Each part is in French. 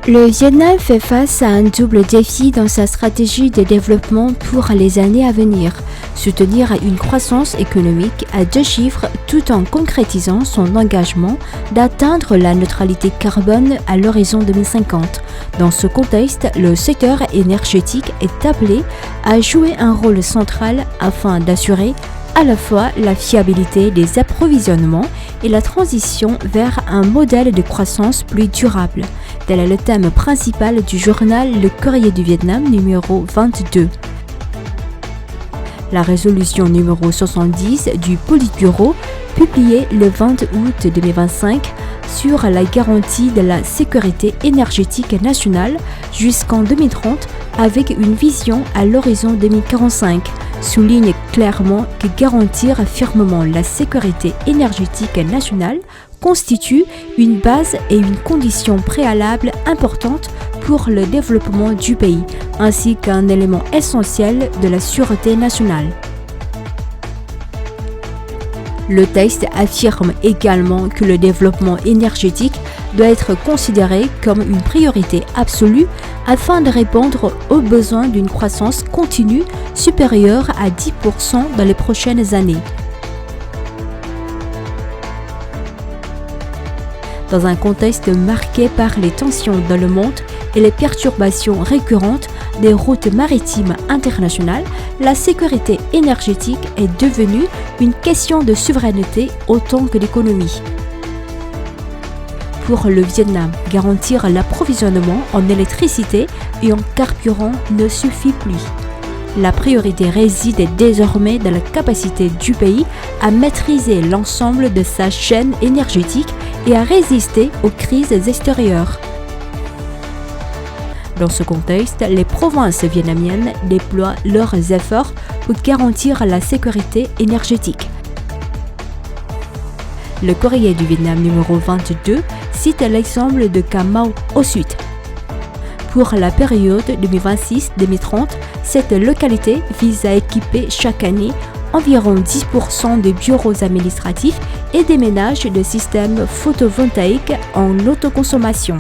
Le Vietnam fait face à un double défi dans sa stratégie de développement pour les années à venir, soutenir une croissance économique à 2 chiffres tout en concrétisant son engagement d'atteindre la neutralité carbone à l'horizon 2050. Dans ce contexte, le secteur énergétique est appelé à jouer un rôle central afin d'assurer à la fois la fiabilité des approvisionnements et la transition vers un modèle de croissance plus durable. Tel est le thème principal du journal Le Courrier du Vietnam numéro 22. La résolution numéro 70 du Politburo, publiée le 20 août 2025, sur la garantie de la sécurité énergétique nationale jusqu'en 2030 avec une vision à l'horizon 2045, souligne clairement que garantir fermement la sécurité énergétique nationale constitue une base et une condition préalable importante pour le développement du pays, ainsi qu'un élément essentiel de la sûreté nationale. Le texte affirme également que le développement énergétique doit être considéré comme une priorité absolue afin de répondre aux besoins d'une croissance continue supérieure à 10% dans les prochaines années. Dans un contexte marqué par les tensions dans le monde et les perturbations récurrentes des routes maritimes internationales, la sécurité énergétique est devenue une question de souveraineté autant que d'économie. Pour le Vietnam, garantir l'approvisionnement en électricité et en carburant ne suffit plus. La priorité réside désormais dans la capacité du pays à maîtriser l'ensemble de sa chaîne énergétique et à résister aux crises extérieures. Dans ce contexte, les provinces vietnamiennes déploient leurs efforts pour garantir la sécurité énergétique. Le Courrier du Vietnam numéro 22 cite l'exemple de Cà Mau au sud. Pour la période 2026-2030, cette localité vise à équiper chaque année environ 10% des bureaux administratifs et des ménages de systèmes photovoltaïques en autoconsommation.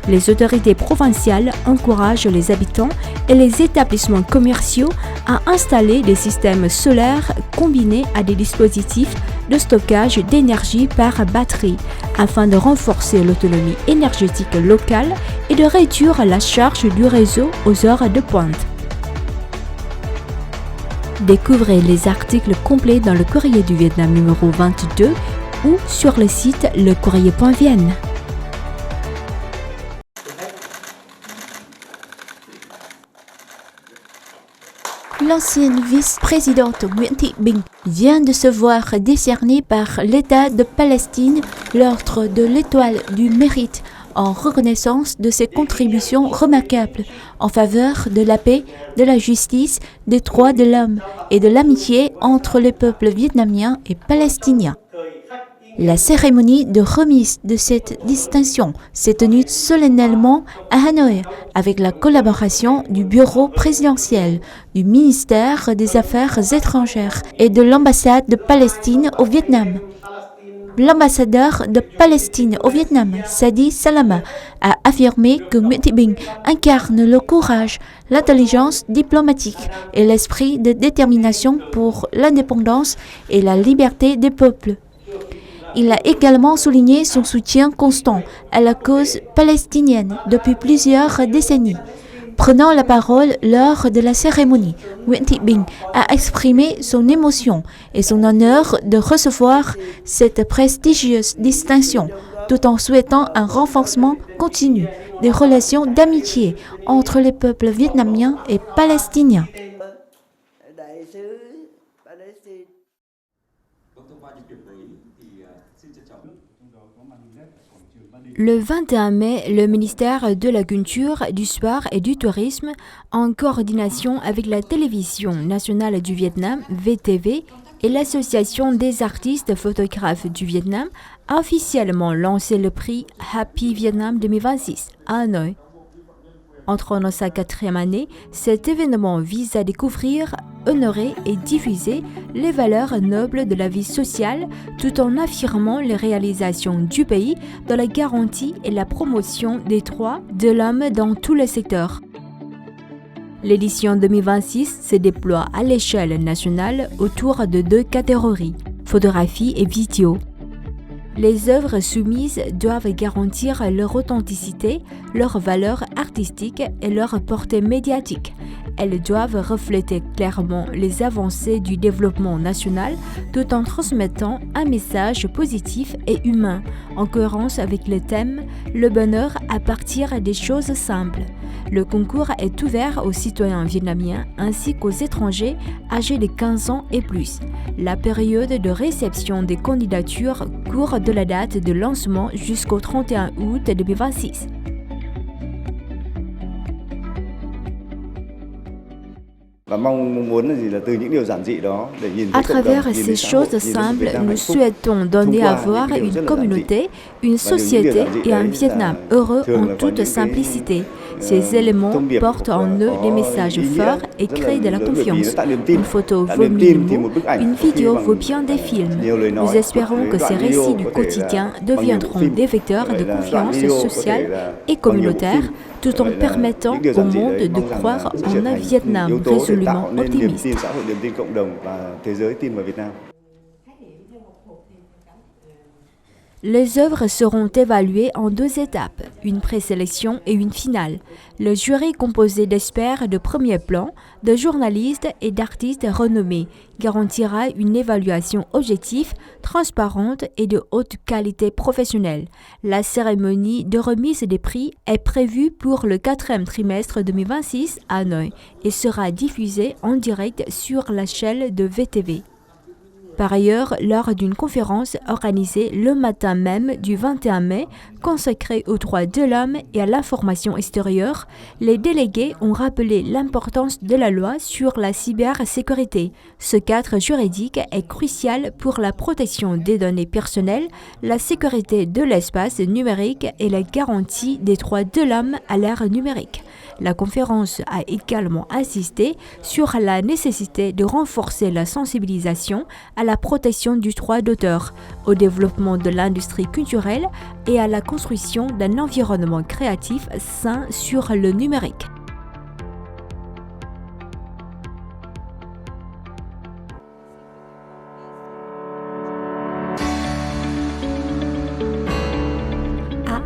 Les autorités provinciales encouragent les habitants et les établissements commerciaux à installer des systèmes solaires combinés à des dispositifs de stockage d'énergie par batterie afin de renforcer l'autonomie énergétique locale et de réduire la charge du réseau aux heures de pointe. Découvrez les articles complets dans le Courrier du Vietnam numéro 22 ou sur le site lecourrier.vn. L'ancienne vice-présidente Nguyễn Thị Bình vient de se voir décerner par l'État de Palestine l'ordre de l'Étoile du Mérite en reconnaissance de ses contributions remarquables en faveur de la paix, de la justice, des droits de l'homme et de l'amitié entre les peuples vietnamiens et palestiniens. La cérémonie de remise de cette distinction s'est tenue solennellement à Hanoï avec la collaboration du bureau présidentiel, du ministère des Affaires étrangères et de l'ambassade de Palestine au Vietnam. L'ambassadeur de Palestine au Vietnam, Sadi Salama, a affirmé que Nguyễn Thị Bình incarne le courage, l'intelligence diplomatique et l'esprit de détermination pour l'indépendance et la liberté des peuples. Il a également souligné son soutien constant à la cause palestinienne depuis plusieurs décennies. Prenant la parole lors de la cérémonie, Nguyễn Thị Bình a exprimé son émotion et son honneur de recevoir cette prestigieuse distinction, tout en souhaitant un renforcement continu des relations d'amitié entre les peuples vietnamiens et palestiniens. Le 21 mai, le ministère de la Culture, du Sport et du Tourisme, en coordination avec la Télévision nationale du Vietnam, VTV, et l'Association des artistes photographes du Vietnam, a officiellement lancé le prix Happy Vietnam 2026 à Hanoï. Entrant dans sa 4e année, cet événement vise à découvrir, honorer et diffuser les valeurs nobles de la vie sociale tout en affirmant les réalisations du pays dans la garantie et la promotion des droits de l'homme dans tous les secteurs. L'édition 2026 se déploie à l'échelle nationale autour de 2 catégories, photographie et vidéo. Les œuvres soumises doivent garantir leur authenticité, leur valeur artistique et leur portée médiatique. Elles doivent refléter clairement les avancées du développement national tout en transmettant un message positif et humain, en cohérence avec le thème « Le bonheur à partir des choses simples ». Le concours est ouvert aux citoyens vietnamiens ainsi qu'aux étrangers âgés de 15 ans et plus. La période de réception des candidatures court de la date de lancement jusqu'au 31 août 2026. À travers ces choses simples, nous souhaitons donner à voir une communauté, une société et un Vietnam heureux en toute simplicité. Ces éléments portent en eux des messages forts et créent de la confiance. Une photo vaut 1000 mots, une vidéo vaut bien des films. Nous espérons que ces récits du quotidien deviendront des vecteurs de confiance sociale et communautaire, tout en permettant au monde de croire en un Vietnam résolument optimiste. Les œuvres seront évaluées en 2 étapes, une présélection et une finale. Le jury composé d'experts de premier plan, de journalistes et d'artistes renommés garantira une évaluation objective, transparente et de haute qualité professionnelle. La cérémonie de remise des prix est prévue pour le 4e trimestre 2026 à Hanoï et sera diffusée en direct sur la chaîne de VTV. Par ailleurs, lors d'une conférence organisée le matin même du 21 mai, consacrée aux droits de l'homme et à l'information extérieure, les délégués ont rappelé l'importance de la loi sur la cybersécurité. Ce cadre juridique est crucial pour la protection des données personnelles, la sécurité de l'espace numérique et la garantie des droits de l'homme à l'ère numérique. La conférence a également insisté sur la nécessité de renforcer la sensibilisation à la protection du droit d'auteur, au développement de l'industrie culturelle et à la construction d'un environnement créatif sain sur le numérique.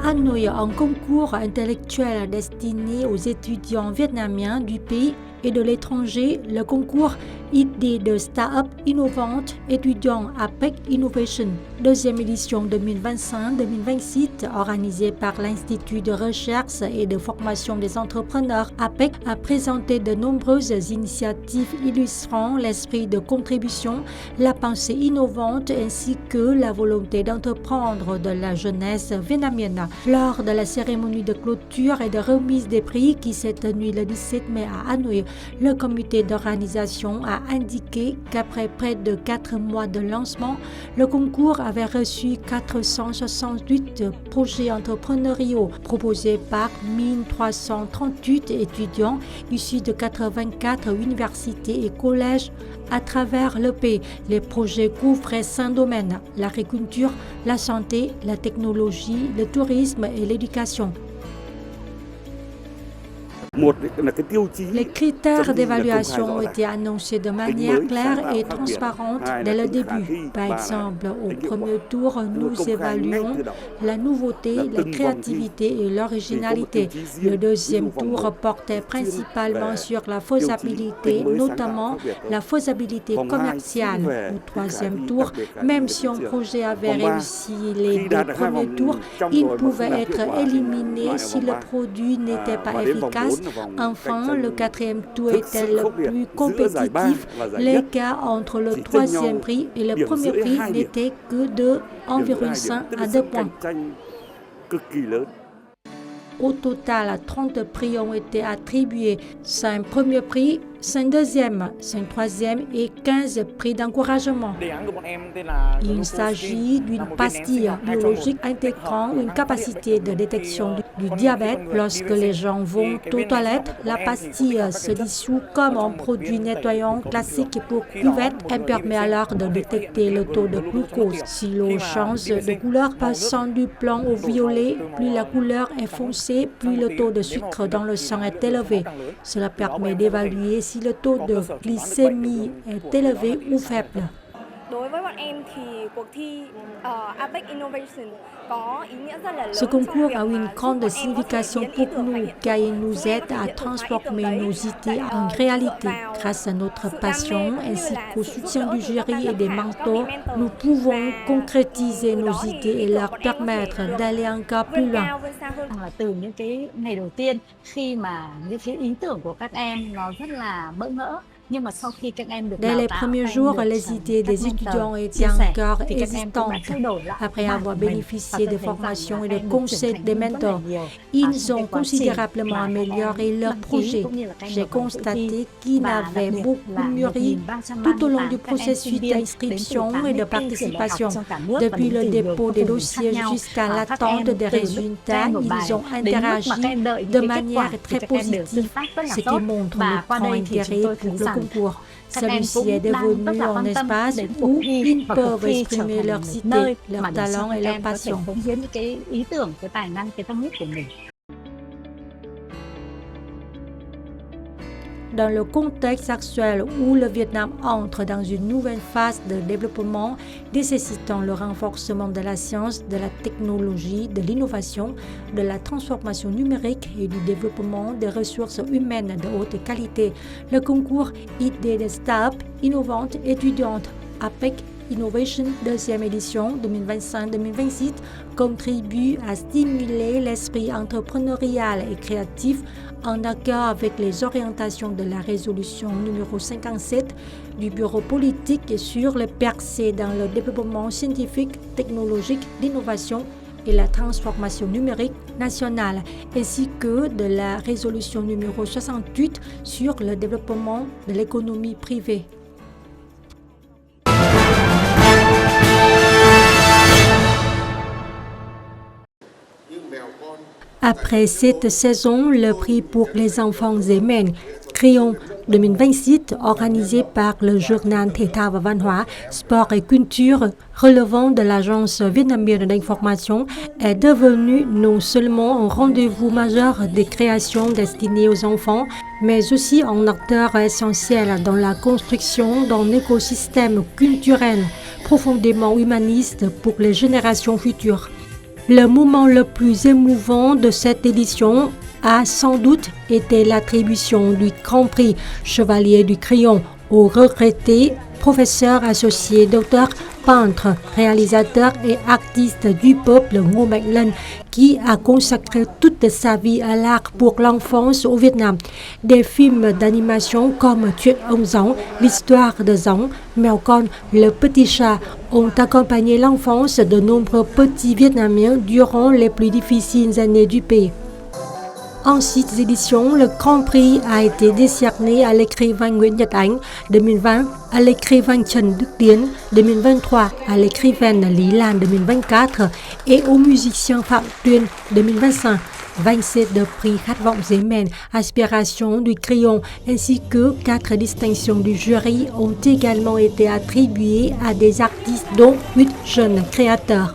Hanoï, un concours intellectuel destiné aux étudiants vietnamiens du pays et de l'étranger, le concours Idées de Start-up innovantes étudiants APEC Innovation, 2e édition 2025-2026, organisée par l'Institut de recherche et de formation des entrepreneurs APEC, a présenté de nombreuses initiatives illustrant l'esprit de contribution, la pensée innovante ainsi que la volonté d'entreprendre de la jeunesse vietnamienne. Lors de la cérémonie de clôture et de remise des prix qui s'est tenue le 17 mai à Hanoï, le comité d'organisation a indiqué qu'après près de 4 mois de lancement, le concours avait reçu 468 projets entrepreneuriaux proposés par 1338 étudiants issus de 84 universités et collèges à travers le pays. Les projets couvraient 5 domaines: l'agriculture, la santé, la technologie, le tourisme et l'éducation. Les critères d'évaluation ont été annoncés de manière claire et transparente dès le début. Par exemple, au premier tour, nous évaluons la nouveauté, la créativité et l'originalité. Le deuxième tour portait principalement sur la faisabilité, notamment la faisabilité commerciale. Au troisième tour, même si un projet avait réussi les 2 premiers tours, il pouvait être éliminé si le produit n'était pas efficace. Enfin, le 4e tour était le plus compétitif. L'écart entre le 3e prix et le premier prix n'était que de environ 5 à 2 points. Au total, 30 prix ont été attribués, 5 premiers prix, 5 deuxièmes, 5 troisièmes et 15 prix d'encouragement. Il s'agit d'une pastille biologique intégrant une capacité de détection du diabète. Lorsque les gens vont aux toilettes, la pastille se dissout comme un produit nettoyant classique pour cuvette. Elle permet alors de détecter le taux de glucose. Si l'eau change de couleur passant du blanc au violet, plus la couleur est foncée, plus le taux de sucre dans le sang est élevé. Cela permet d'évaluer si le taux de glycémie est élevé ou faible. Đối với bọn em thì cuộc thi APEC Innovation có ý nghĩa rất là lớn. Ce concours a une grande signification pour nous car il nous aide à transformer nos idées en réalité. Grâce à notre passion ainsi qu'au soutien du jury et des mentors, nous pouvons concrétiser nos idées et leur permettre d'aller encore plus loin. Là từ những cái ngày đầu tiên khi mà những cái ý tưởng của các em nó rất là bỡ ngỡ. Dès les premiers jours, les idées des étudiants étaient encore hésitantes. Après avoir bénéficié des formations et des conseils des mentors, ils ont considérablement amélioré leur projet. J'ai constaté qu'ils avaient beaucoup mûri tout au long du processus d'inscription et de participation. Depuis le dépôt des dossiers jusqu'à l'attente des résultats, ils ont interagi de manière très positive, ce qui montre le grand intérêt pour le concours. Celui-ci est devenu un espace où ils peuvent exprimer leurs idées, leurs talents et leurs passions. Dans le contexte actuel où le Vietnam entre dans une nouvelle phase de développement nécessitant le renforcement de la science, de la technologie, de l'innovation, de la transformation numérique et du développement des ressources humaines de haute qualité, le concours Idées des Start-up innovantes étudiantes APEC Innovation deuxième édition 2025-2026 contribue à stimuler l'esprit entrepreneurial et créatif en accord avec les orientations de la résolution numéro 57 du Bureau politique sur les percées dans le développement scientifique, technologique, l'innovation et la transformation numérique nationale, ainsi que de la résolution numéro 68 sur le développement de l'économie privée. Après cette saison, le prix pour les enfants et mènes Crayon 2026 organisé par le journal Thể thao và Văn hóa, Sport et Culture relevant de l'Agence vietnamienne d'information est devenu non seulement un rendez-vous majeur des créations destinées aux enfants, mais aussi un acteur essentiel dans la construction d'un écosystème culturel profondément humaniste pour les générations futures. Le moment le plus émouvant de cette édition a sans doute été l'attribution du Grand Prix Chevalier du Crayon au regretté professeur associé, docteur, peintre, réalisateur et artiste du peuple Ngô Mạnh Lân, qui a consacré toute sa vie à l'art pour l'enfance au Vietnam. Des films d'animation comme Chuyện ông Gióng, l'histoire de Gióng, Mèo con, Le petit chat ont accompagné l'enfance de nombreux petits Vietnamiens durant les plus difficiles années du pays. En 6 éditions, le Grand Prix a été décerné à l'écrivain Nguyễn Nhật Ánh 2020, à l'écrivain Trần Đức Tiến 2023, à l'écrivaine Lý Lan 2024 et au musicien Phạm Tuyên 2025. 27 prix Khát vọng dễ mèn, Aspiration du Crayon, ainsi que 4 distinctions du jury ont également été attribuées à des artistes, dont 8 jeunes créateurs.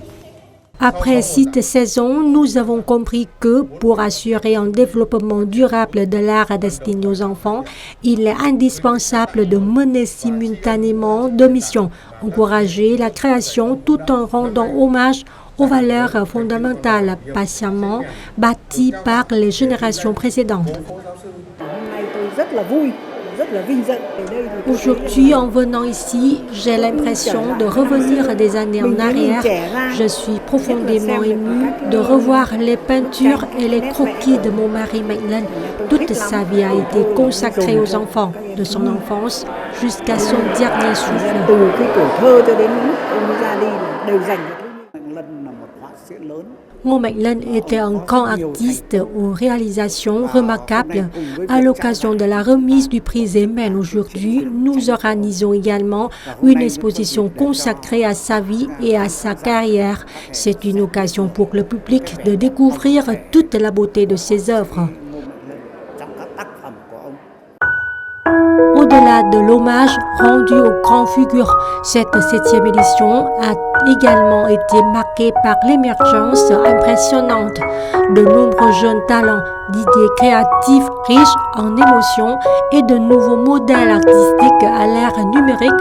Après 6 saisons, nous avons compris que pour assurer un développement durable de l'art destiné aux enfants, il est indispensable de mener simultanément 2 missions, encourager la création tout en rendant hommage aux valeurs fondamentales patiemment bâties par les générations précédentes. Aujourd'hui, en venant ici, j'ai l'impression de revenir des années en arrière. Je suis profondément émue de revoir les peintures et les croquis de mon mari Mạnh Lân. Toute sa vie a été consacrée aux enfants, de son enfance jusqu'à son dernier souffle. Ngô Mạnh Lân était un grand artiste aux réalisations remarquables. À l'occasion de la remise du prix Zemen aujourd'hui, nous organisons également une exposition consacrée à sa vie et à sa carrière. C'est une occasion pour le public de découvrir toute la beauté de ses œuvres. Au-delà de l'hommage rendu aux grandes figures, cette 7e édition a également été marquée par l'émergence impressionnante de nombreux jeunes talents, d'idées créatives riches en émotions et de nouveaux modèles artistiques à l'ère numérique.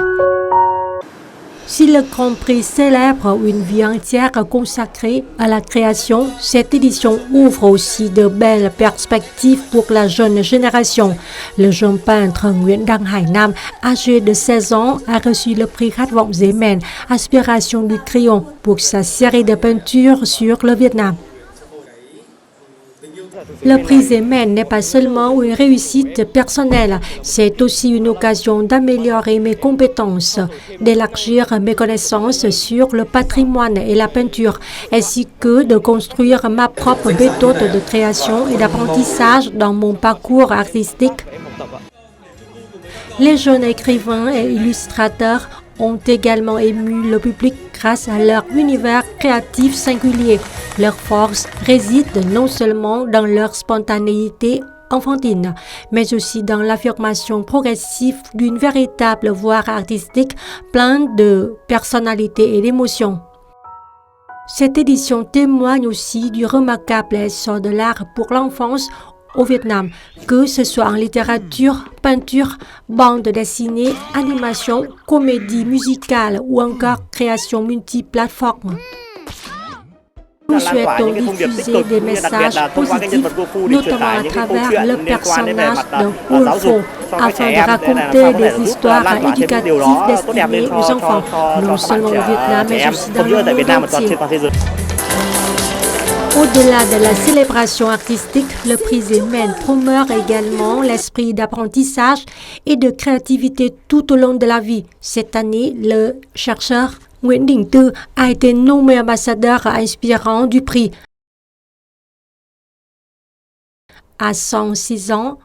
Si le Grand Prix célèbre une vie entière consacrée à la création, cette édition ouvre aussi de belles perspectives pour la jeune génération. Le jeune peintre Nguyễn Đăng Hải Nam, âgé de 16 ans, a reçu le prix Khát vọng Zemen, Aspiration du crayon, pour sa série de peintures sur le Vietnam. Le prix Zemen n'est pas seulement une réussite personnelle, c'est aussi une occasion d'améliorer mes compétences, d'élargir mes connaissances sur le patrimoine et la peinture, ainsi que de construire ma propre méthode de création et d'apprentissage dans mon parcours artistique. Les jeunes écrivains et illustrateurs ont également ému le public grâce à leur univers créatif singulier. Leur force réside non seulement dans leur spontanéité enfantine, mais aussi dans l'affirmation progressive d'une véritable voix artistique pleine de personnalité et d'émotion. Cette édition témoigne aussi du remarquable essor de l'art pour l'enfance au Vietnam, que ce soit en littérature, peinture, bande dessinée, animation, comédie musicale ou encore création multiplateforme. Nous souhaitons diffuser des messages positifs, notamment à travers le personnage d'un Ulfo, afin de raconter des histoires éducatives destinées aux enfants, non seulement au Vietnam, mais aussi dans le monde entier. Au-delà de la célébration artistique, le prix Zemen promeut également l'esprit d'apprentissage et de créativité tout au long de la vie. Cette année, le chercheur Nguyễn Đình Tư a été nommé ambassadeur inspirant du prix. À 106 ans,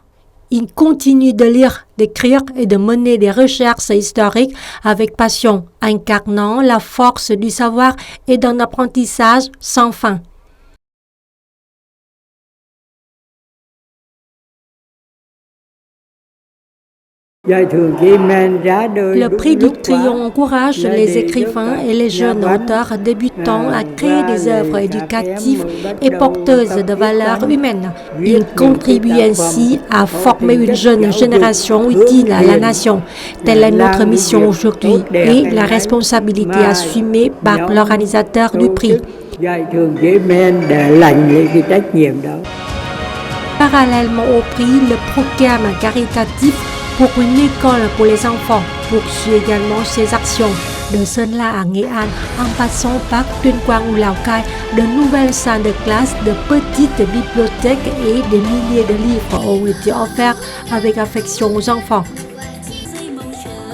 il continue de lire, d'écrire et de mener des recherches historiques avec passion, incarnant la force du savoir et d'un apprentissage sans fin. Le prix du Triomphe encourage les écrivains et les jeunes auteurs débutants à créer des œuvres éducatives et porteuses de valeurs humaines. Il contribue ainsi à former une jeune génération utile à la nation. Telle est notre mission aujourd'hui et la responsabilité assumée par l'organisateur du prix. Parallèlement au prix, le programme caritatif pour une école pour les enfants poursuit également ses actions. De Sơn La à Nghệ An, en passant par Tuyên Quang ou Lào Cai, de nouvelles salles de classe, de petites bibliothèques et des milliers de livres ont été offerts avec affection aux enfants.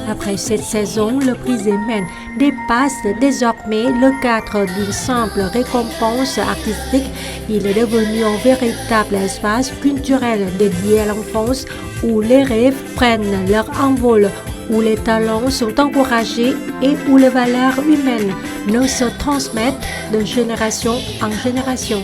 Après cette saison, le prix Zemen dépasse désormais le cadre d'une simple récompense artistique. Il est devenu un véritable espace culturel dédié à l'enfance où les rêves prennent leur envol, où les talents sont encouragés et où les valeurs humaines ne se transmettent de génération en génération.